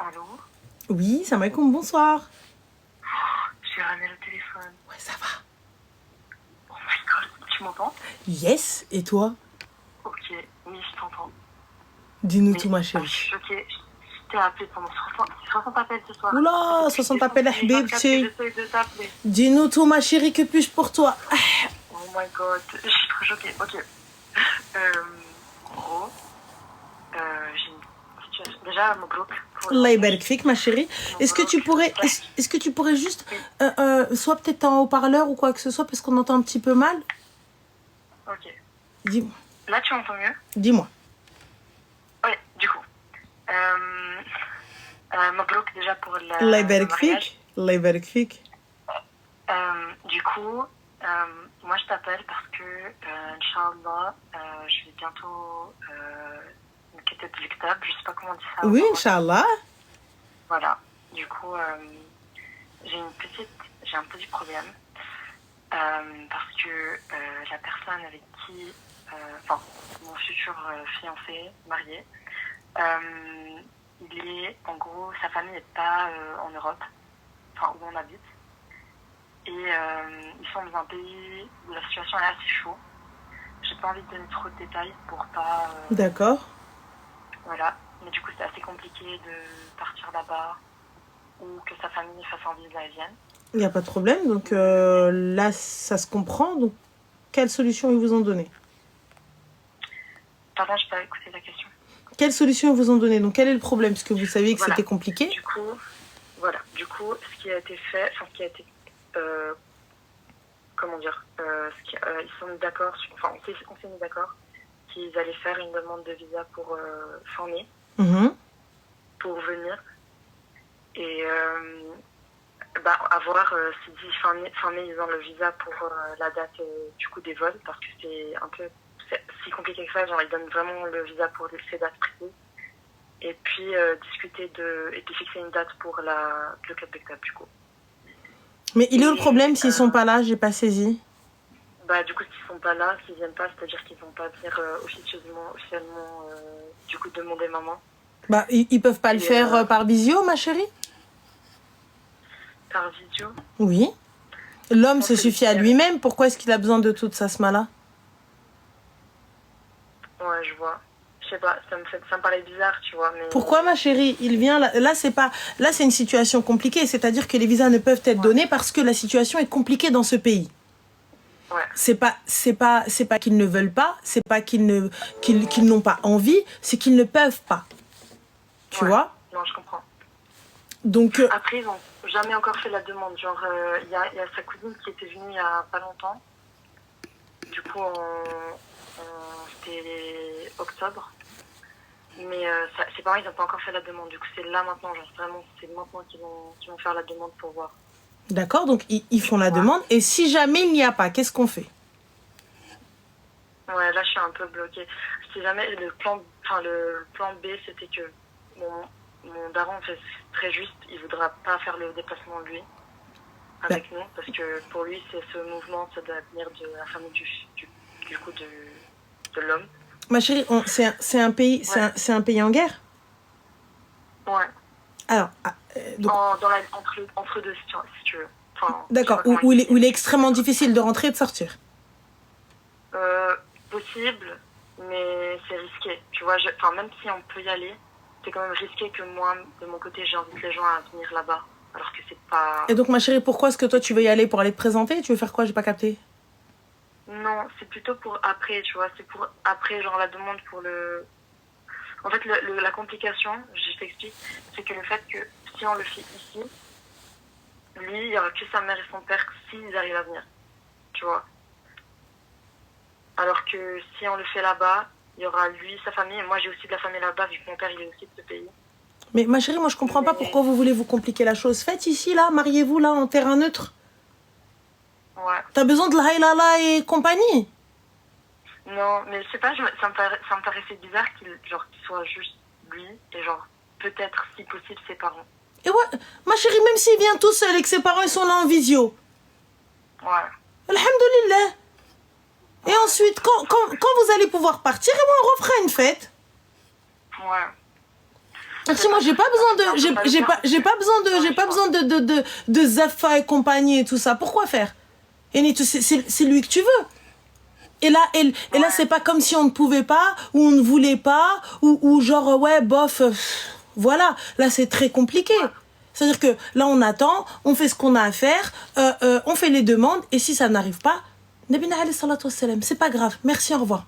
Allô? Oui, salam alaikum, bonsoir. J'ai ramené le téléphone. Ouais, ça va. Oh my god, tu m'entends? Yes, et toi? Ok, oui, je t'entends. Dis-nous Mais tout, ma je chérie. suis choquée. Je t'ai appelé pendant 60 appels ce soir. Oula, Depuis 60 décembre appels à 2024 que Habibti. j'essaye de t'appeler. Dis-nous tout, ma chérie, que puis-je pour toi? Oh my god, je suis trop choquée. Ok. En gros, j'ai une situation. Déjà, Mabrouk. Allah يبارك فيك, ma chérie. Est-ce que tu pourrais juste, soit peut-être en haut-parleur ou quoi que ce soit, parce qu'on entend un petit peu mal? Ok. Dis-moi. Là, tu m'entends mieux? Dis-moi. Ouais, du coup. Mabrouk déjà pour Allah le يبارك mariage. فيك. الله يبارك فيك. Du coup, moi je t'appelle parce que, Inch'Allah, je vais bientôt me quitter de l'Ektab. Je sais pas comment on dit ça. Oui, Inch'Allah. Voilà. Du coup, j'ai un petit problème. Parce que la personne avec qui, enfin, mon futur fiancé, marié, en gros, sa famille n'est pas en Europe, enfin où on habite. Et ils sont dans un pays où la situation est assez chaude. J'ai pas envie de donner trop de détails pour pas... D'accord. Voilà. Mais du coup, c'est assez compliqué de partir là-bas ou que sa famille fasse envie de la vienne. Il n'y a pas de problème. Donc là, ça se comprend. Donc, quelle solution ils vous ont donné? Pardon, je n'ai pas écouté la question. Quelle solution ils vous ont donné? Donc, quel est le problème? Parce que vous saviez que Voilà. c'était compliqué. Du coup, ce qui a été fait, enfin, ce qui a été... comment dire, ils sont mis d'accord, enfin on s'est mis d'accord qu'ils allaient faire une demande de visa pour fin mai, pour venir. Et à voir si d'ici fin mai ils ont le visa pour la date du coup des vols, parce que c'est si compliqué que ça, genre ils donnent vraiment le visa pour ces dates précises. Et puis discuter et puis fixer une date pour le club d'Ektab du coup. Mais il est où le problème s'ils sont pas là? J'ai pas saisi. Du coup, s'ils sont pas là, s'ils viennent pas, c'est-à-dire qu'ils vont pas venir officiellement du coup, demander maman. Ils peuvent pas le faire par visio, ma chérie? Par visio? Oui. L'homme se suffit à lui-même. Pourquoi est-ce qu'il a besoin de toute sa smala? Ouais, je vois. Je sais pas, ça me paraît bizarre, tu vois. Mais... Pourquoi, ma chérie? Il vient là. Là, c'est une situation compliquée. C'est-à-dire que les visas ne peuvent être donnés parce que la situation est compliquée dans ce pays. Ouais. C'est pas qu'ils ne veulent pas, c'est pas qu'ils n'ont pas envie, c'est qu'ils ne peuvent pas. Tu vois? Non, je comprends. Donc après, ils n'ont jamais encore fait la demande. Genre, il y a sa cousine qui était venue il y a pas longtemps. Du coup, c'était octobre. Mais c'est pareil, ils n'ont pas encore fait la demande. Du coup, c'est là maintenant, genre vraiment, c'est maintenant qu'ils vont faire la demande pour voir. D'accord, donc ils font la demande. Et si jamais il n'y a pas, qu'est-ce qu'on fait? Ouais, là, je suis un peu bloquée. Si jamais le plan B, c'était que mon daron, en fait, c'est très juste, il voudra pas faire le déplacement lui avec nous, parce que pour lui, c'est ce mouvement, ça doit venir de la famille du coup de l'homme. Ma chérie, c'est un pays, c'est un pays en guerre. Ouais. Alors, donc, entre deux, si tu veux. Enfin, d'accord, où il est extrêmement difficile de rentrer et de sortir. Possible, mais c'est risqué. Tu vois, même si on peut y aller, c'est quand même risqué que moi, de mon côté, j'invite les gens à venir là-bas. Alors que c'est pas... Et donc, ma chérie, pourquoi est-ce que toi, tu veux y aller? Pour aller te présenter? Tu veux faire quoi? J'ai pas capté. Non, c'est plutôt pour après, tu vois. C'est pour après, genre la demande pour le... En fait, la complication, je t'explique, c'est que le fait que si on le fait ici, lui, il n'y aura que sa mère et son père s'ils arrivent à venir. Tu vois. Alors que si on le fait là-bas, il y aura lui, sa famille, et moi j'ai aussi de la famille là-bas, vu que mon père il est aussi de ce pays. Mais ma chérie, moi je comprends pas pourquoi vous voulez vous compliquer la chose. Faites ici, là, mariez-vous là, en terrain neutre. Ouais. T'as besoin de la haïlala et compagnie? Non, mais je sais pas, ça me paraissait bizarre qu'il soit juste lui, et genre, peut-être, si possible, ses parents. Et ouais, ma chérie, même s'il vient tout seul et que ses parents ils sont là en visio. Ouais. Alhamdoulilah. Et ensuite, quand vous allez pouvoir partir, et moi on refera une fête. Ouais. Moi, j'ai pas besoin de Zafa et compagnie et tout ça. Pourquoi faire? C'est lui que tu veux. Et là, c'est pas comme si on ne pouvait pas, ou on ne voulait pas, ou genre, ouais, bof, voilà. Là, c'est très compliqué. C'est-à-dire que là, on attend, on fait ce qu'on a à faire, on fait les demandes, et si ça n'arrive pas, Nabina alayhi salatu wassalam, c'est pas grave, merci, au revoir.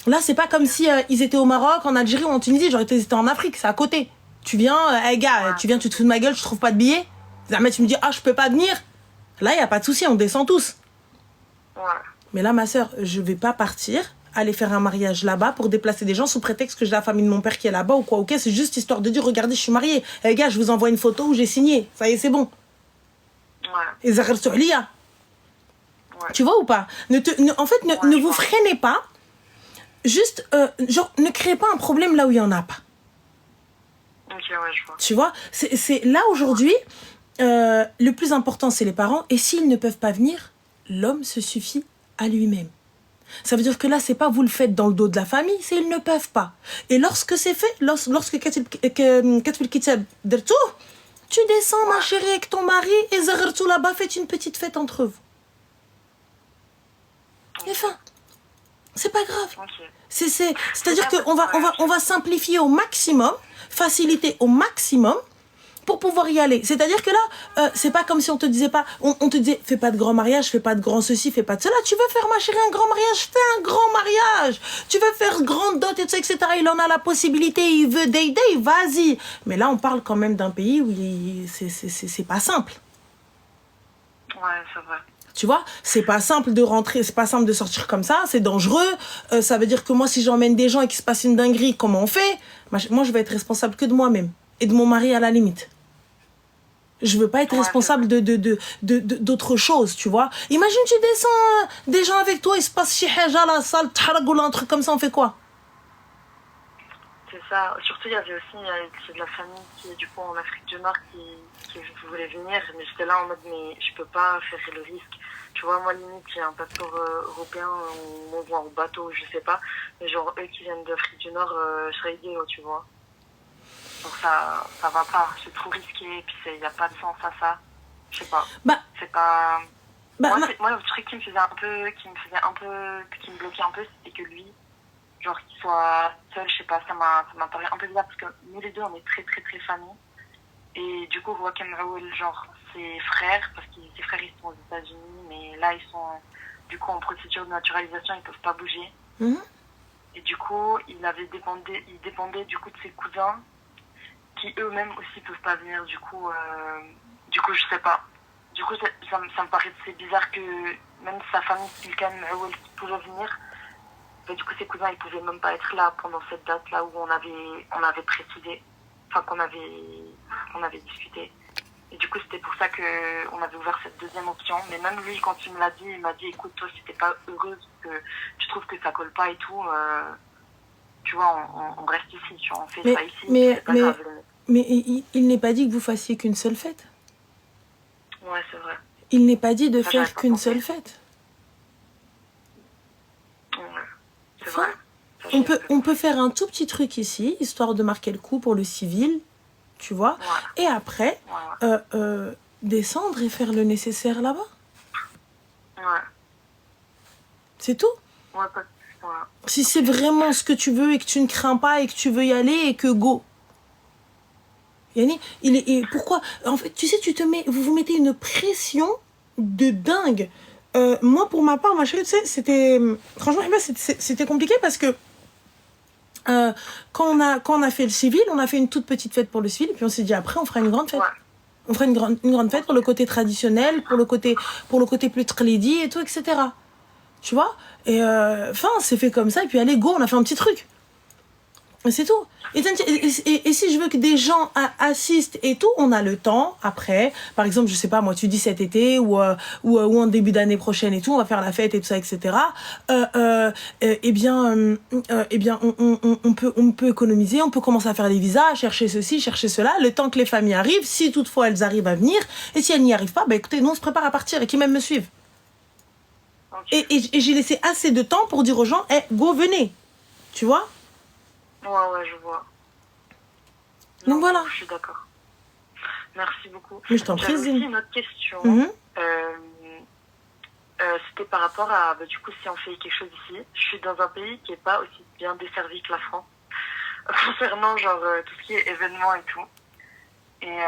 Là, c'est pas comme si ils étaient au Maroc, en Algérie ou en Tunisie, j'aurais été en Afrique, c'est à côté. Tu viens, hey gars, tu te fous de ma gueule, je trouve pas de billet. Mais tu me dis, je peux pas venir. Là, il y a pas de souci, on descend tous. Ouais. Mais là, ma sœur, je vais pas partir, aller faire un mariage là-bas pour déplacer des gens sous prétexte que j'ai la famille de mon père qui est là-bas ou quoi. Ok, c'est juste histoire de dire, regardez, je suis mariée. Hey gars, je vous envoie une photo où j'ai signé. Ça y est, c'est bon. Ouais. Et Zahir Souhlia. Tu vois ou pas? En fait, ne vous freinez pas. Juste, genre, ne créez pas un problème là où il y en a pas. Ok, ouais, je vois. Tu vois, c'est là aujourd'hui, le plus important, c'est les parents. Et s'ils ne peuvent pas venir, l'homme se suffit à lui-même. Ça veut dire que là, c'est pas vous le faites dans le dos de la famille, c'est ils ne peuvent pas. Et lorsque c'est fait, lorsque Katfil Kitab Dertou, tu descends, ma chérie, avec ton mari, et Zaghertou là-bas, faites une petite fête entre vous. Et fin. C'est pas grave. Okay. C'est-à-dire qu'on va simplifier au maximum, faciliter au maximum pour pouvoir y aller. C'est-à-dire que là, c'est pas comme si on te disait pas, on te disait, fais pas de grand mariage, fais pas de grand ceci, fais pas de cela. Tu veux faire, ma chérie, un grand mariage, fais un grand mariage. Tu veux faire grande dot, etc. Il en a la possibilité, il veut day, vas-y. Mais là, on parle quand même d'un pays où c'est pas simple. Ouais, c'est vrai. Tu vois, c'est pas simple de rentrer, c'est pas simple de sortir comme ça, c'est dangereux. Ça veut dire que moi, si j'emmène des gens et qu'il se passe une dinguerie, comment on fait? Moi, je vais être responsable que de moi-même et de mon mari à la limite. Je veux pas être responsable d'autre chose, tu vois. Imagine, tu descends des gens avec toi, il se passe chi haja à la salle, un truc comme ça, on fait quoi? C'est ça. Surtout, il y avait aussi de la famille qui est du coup en Afrique du Nord qui voulait venir, mais j'étais là en mode, mais je peux pas faire le risque. Tu vois, moi, limite, j'ai un passeport européen, on m'envoie en bateau, je sais pas. Mais genre, eux qui viennent d'Afrique du Nord, je serais idée, tu vois. Donc ça va pas, c'est trop risqué, et puis il n'y a pas de sens à ça. Je sais pas. C'est pas... moi, le truc qui me bloquait un peu, c'était que lui, genre qu'il soit seul, je sais pas, ça m'a paru un peu bizarre, parce que nous les deux, on est très, très, très famille. Et du coup, Wakem Raoul, genre, ses frères, parce que ses frères, ils sont aux États-Unis, mais là, ils sont, du coup, en procédure de naturalisation, ils peuvent pas bouger. Mmh. Et du coup, il dépendait, du coup, de ses cousins, qui eux-mêmes aussi peuvent pas venir, du coup, je sais pas. Du coup, ça me paraissait bizarre que même sa famille, Wakem Raoul, pouvait venir, mais du coup, ses cousins, ils pouvaient même pas être là pendant cette date-là où on avait précisé, enfin, qu'on avait discuté. Et du coup, c'était pour ça qu'on avait ouvert cette deuxième option. Mais même lui, quand il me l'a dit, il m'a dit, écoute, toi, si t'es pas heureuse, que tu trouves que ça colle pas et tout, tu vois, on reste ici, tu vois, on fait ça ici. Mais il n'est pas dit que vous fassiez qu'une seule fête. Ouais, c'est vrai. Il n'est pas dit de faire qu'une seule fête. Ouais, c'est vrai. On peut faire un tout petit truc ici, histoire de marquer le coup pour le civil, tu vois. Ouais. Et après, descendre et faire le nécessaire là-bas. Ouais. C'est tout. Ouais, si c'est vraiment ce que tu veux et que tu ne crains pas et que tu veux y aller et que go. Yani, pourquoi? En fait, tu sais, vous vous mettez une pression de dingue. Moi, pour ma part, ma chérie, tu sais, franchement, c'était compliqué parce que quand on a fait le civil, on a fait une toute petite fête pour le civil, et puis on s'est dit après, on fera une grande fête. Ouais. On fera une grande fête pour le côté traditionnel, pour le côté plus tqlidi et tout, etc. Tu vois? Et c'est fait comme ça, et puis allez, go, on a fait un petit truc. Et c'est tout. Et si je veux que des gens assistent et tout, on a le temps après. Par exemple, je sais pas, moi, tu dis cet été ou en début d'année prochaine et tout, on va faire la fête et tout ça, etc. Eh bien, on peut économiser, on peut commencer à faire les visas, chercher ceci, chercher cela, le temps que les familles arrivent, si toutefois elles arrivent à venir. Et si elles n'y arrivent pas, écoutez, nous, on se prépare à partir et qui même me suivent. Okay. Et j'ai laissé assez de temps pour dire aux gens, go, venez. Tu vois? Ouais, je vois. Donc voilà. Je suis d'accord. Merci beaucoup. Mais je t'en prie. J'avais aussi une autre question. C'était par rapport à, du coup, si on fait quelque chose ici, je suis dans un pays qui n'est pas aussi bien desservi que la France, concernant genre tout ce qui est événements et tout. Et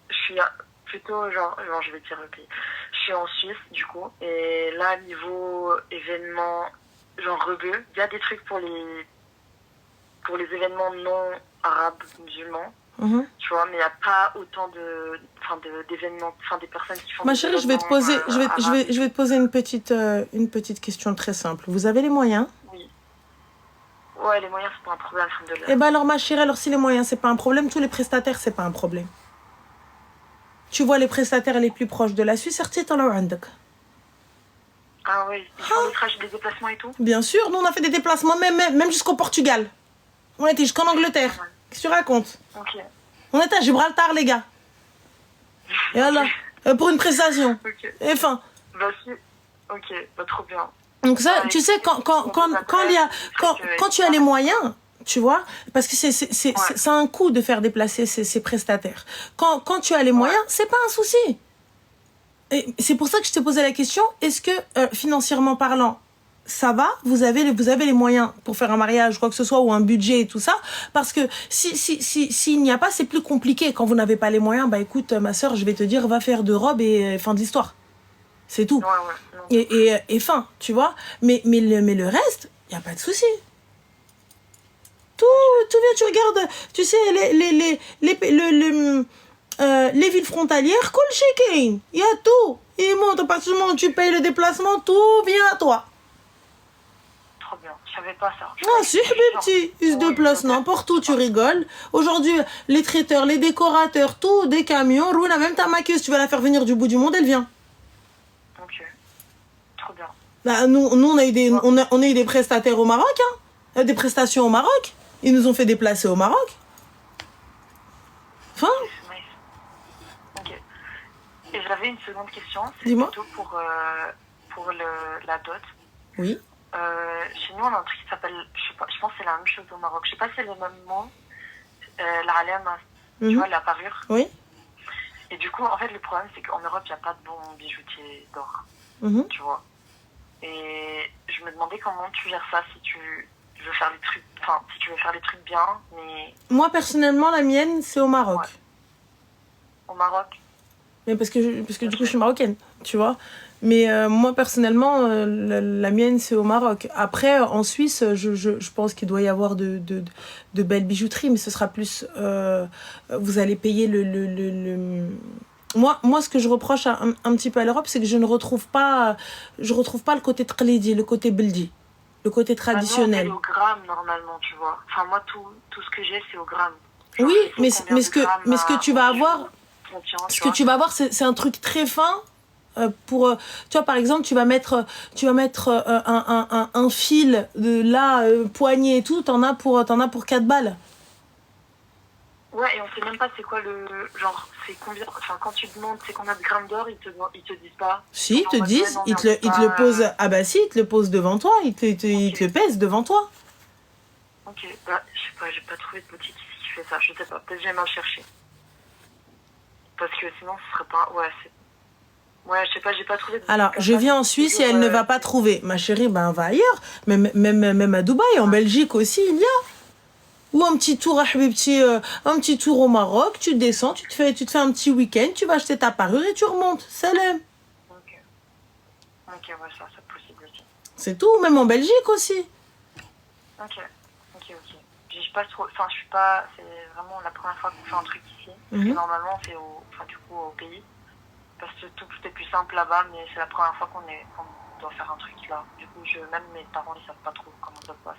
je suis plutôt, genre, je vais dire le pays. Je suis en Suisse, du coup, et là, niveau événements, genre rebeu, il y a des trucs pour les événements non arabes, musulmans. Tu vois, mais il n'y a pas autant d'événements, des personnes qui font. Ma chérie, je vais te poser une petite question très simple. Vous avez les moyens? Oui. Ouais, les moyens, c'est pas un problème. Eh ben alors, ma chérie, alors si les moyens, c'est pas un problème, tous les prestataires, c'est pas un problème. Tu vois les prestataires les plus proches de la Suisse, certes, on a un. Ah oui, ils font des déplacements et tout? Bien sûr, nous on a fait des déplacements, même jusqu'au Portugal. On était jusqu'en Angleterre. Ouais. Qu'est-ce que tu racontes? Ok. On était à Gibraltar, les gars. Et voilà, pour une prestation. Ok. Et fin. Bah si, ok, bah trop bien. Donc ça, tu sais, quand tu as les moyens, tu vois, parce que c'est un coût de faire déplacer ces prestataires. Quand tu as les moyens, c'est pas un souci. Et c'est pour ça que je t'ai posé la question, est-ce que financièrement parlant, ça va, vous avez les moyens pour faire un mariage, quoi que ce soit, ou un budget et tout ça, parce que s'il n'y a pas, c'est plus compliqué. Quand vous n'avez pas les moyens, bah écoute, ma sœur, je vais te dire, va faire de robe et fin de l'histoire. C'est tout. Et fin, tu vois. Mais le reste, il n'y a pas de souci. Tout vient, tu regardes, tu sais, les villes frontalières, cool shaking, il y a tout. Et monte, pas seulement tu payes le déplacement, tout vient à toi. Trop bien, je savais pas ça. Ah si, petit, ils se déplacent n'importe où, tu rigoles. Aujourd'hui, les traiteurs, les décorateurs, tout, des camions, Rouna, même ta maquilleuse, tu vas la faire venir du bout du monde, elle vient. Ok, trop bien. Bah, nous on a eu des prestataires au Maroc, hein. Des prestations au Maroc. Ils nous ont fait déplacer au Maroc. Enfin. Ok. Et j'avais une seconde question. Dis-moi. Plutôt pour la dot. Oui. Chez nous, on a un truc qui s'appelle, je pense que c'est la même chose au Maroc. Je sais pas si c'est le même mot. La halem, tu vois, la parure. Oui. Et du coup, en fait, le problème, c'est qu'en Europe, il n'y a pas de bons bijoutiers d'or. Tu vois. Et je me demandais comment tu gères ça si tu veux faire les trucs, si tu veux faire les trucs bien, mais... Moi, personnellement, la mienne, c'est au Maroc. Ouais. Au Maroc? Mais parce que du coup, je suis marocaine, tu vois. Mais moi, personnellement, la mienne, c'est au Maroc. Après, en Suisse, je pense qu'il doit y avoir de belles bijouteries, mais ce sera plus... vous allez payer Moi, ce que je reproche un petit peu à l'Europe, c'est que je retrouve pas le côté tqlidi, le côté beldi, le côté traditionnel. Nous, on est au gramme, normalement, tu vois. Enfin, moi, tout ce que j'ai, c'est au gramme. Genre, oui, mais ce que tu vas avoir... Ce que tu vas avoir, c'est un truc très fin pour... tu vois, par exemple, tu vas mettre un fil de là, poignée et tout, t'en as pour 4 balles. Ouais, et on sait même pas c'est quoi le... Genre, c'est combien... Enfin, quand tu demandes c'est combien de grammes d'or, ils te disent pas. Si, ils te disent, ils te le posent... Ah bah si, ils te le posent devant toi, ils te le pèsent devant toi. Ok, bah, je sais pas, j'ai pas trouvé de boutique ici qui fait ça, je sais pas, peut-être j'ai mal cherché. Parce que sinon, ce serait pas... Ouais, je sais pas, j'ai pas trouvé de... Alors, je viens en Suisse et elle ne va pas trouver. Ma chérie, ben, va ailleurs. Même à Dubaï, en Belgique aussi, il y a. Ou un petit tour un petit tour au Maroc, tu descends, tu te fais un petit week-end, tu vas acheter ta parure et tu remontes. Salam. Ok, ouais, ça, c'est possible aussi. C'est tout, même en Belgique aussi. Ok. Je pas trop... Enfin, je suis pas... C'est vraiment la première fois qu'on fait un truc ici. Parce que normalement, c'est au pays. Parce que tout est plus simple là-bas, mais c'est la première fois qu'on doit faire un truc là. Du coup, même mes parents, ils savent pas trop comment ça se passe.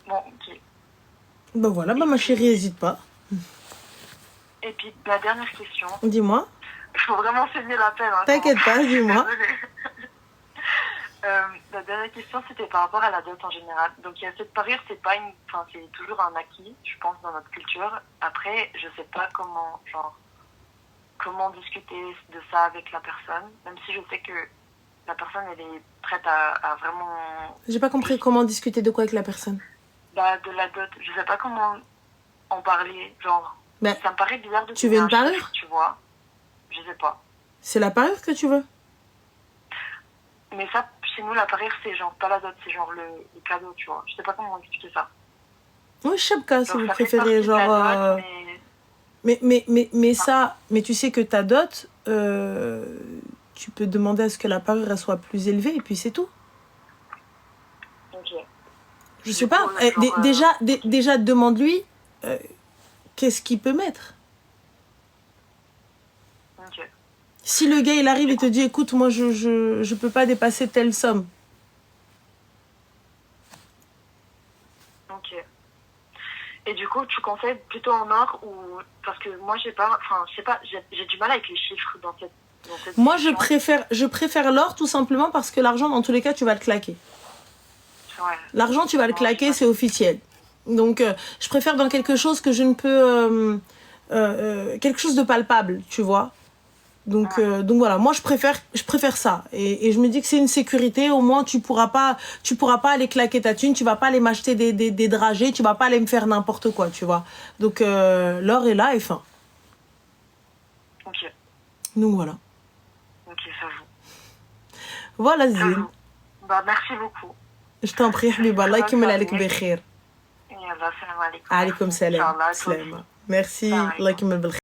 Bon, ok. Ben voilà, ma chérie, n'hésite pas. Et puis, la dernière question. Dis-moi. Il faut vraiment saigner l'appel. Hein, t'inquiète pas, dis-moi. La dernière question, c'était par rapport à la dot en général. Donc, il y a cette parure, c'est toujours un acquis, je pense, dans notre culture. Après, je sais pas comment discuter de ça avec la personne, même si je sais que la personne, elle est prête à vraiment... J'ai pas compris comment discuter de quoi avec la personne. Bah, de la dot. Je sais pas comment en parler, genre. Ben, ça me paraît bizarre de tu veux une parure, tu vois. Je sais pas. C'est la parure que tu veux? Mais ça, chez nous, la parure, c'est genre pas la dot, c'est genre le cadeau, tu vois. Je sais pas comment expliquer ça. Oui, je sais pas si vous préférez, genre... Mais ça, mais tu sais que ta dot, tu peux demander à ce que la parure elle soit plus élevée et puis c'est tout. Ok. Je sais pas, déjà demande-lui qu'est-ce qu'il peut mettre. Ok. Si le gars il arrive et te dit écoute, moi je peux pas dépasser telle somme. Ok. Et du coup, tu conseilles plutôt en or ou parce que moi j'ai pas, enfin je sais pas, j'ai du mal avec les chiffres dans cette moi je préfère l'or tout simplement parce que l'argent dans tous les cas tu vas le claquer. Ouais. L'argent tu vas le claquer, c'est officiel. Donc je préfère dans quelque chose que je ne peux quelque chose de palpable, tu vois. Donc voilà, moi je préfère ça et je me dis que c'est une sécurité, au moins tu pourras pas aller claquer ta thune, tu vas pas aller m'acheter des dragées, tu vas pas aller me faire n'importe quoi, tu vois. Donc l'or est là et fin. Ok. Donc voilà. Ok, ça joue. Voilà Zine. Bah merci beaucoup. Je t'en prie حبيبة الله يكمل عليك بخير. يلا السلام عليكم. عليكم السلام. سلامة. Merci. الله يكمل بالخير.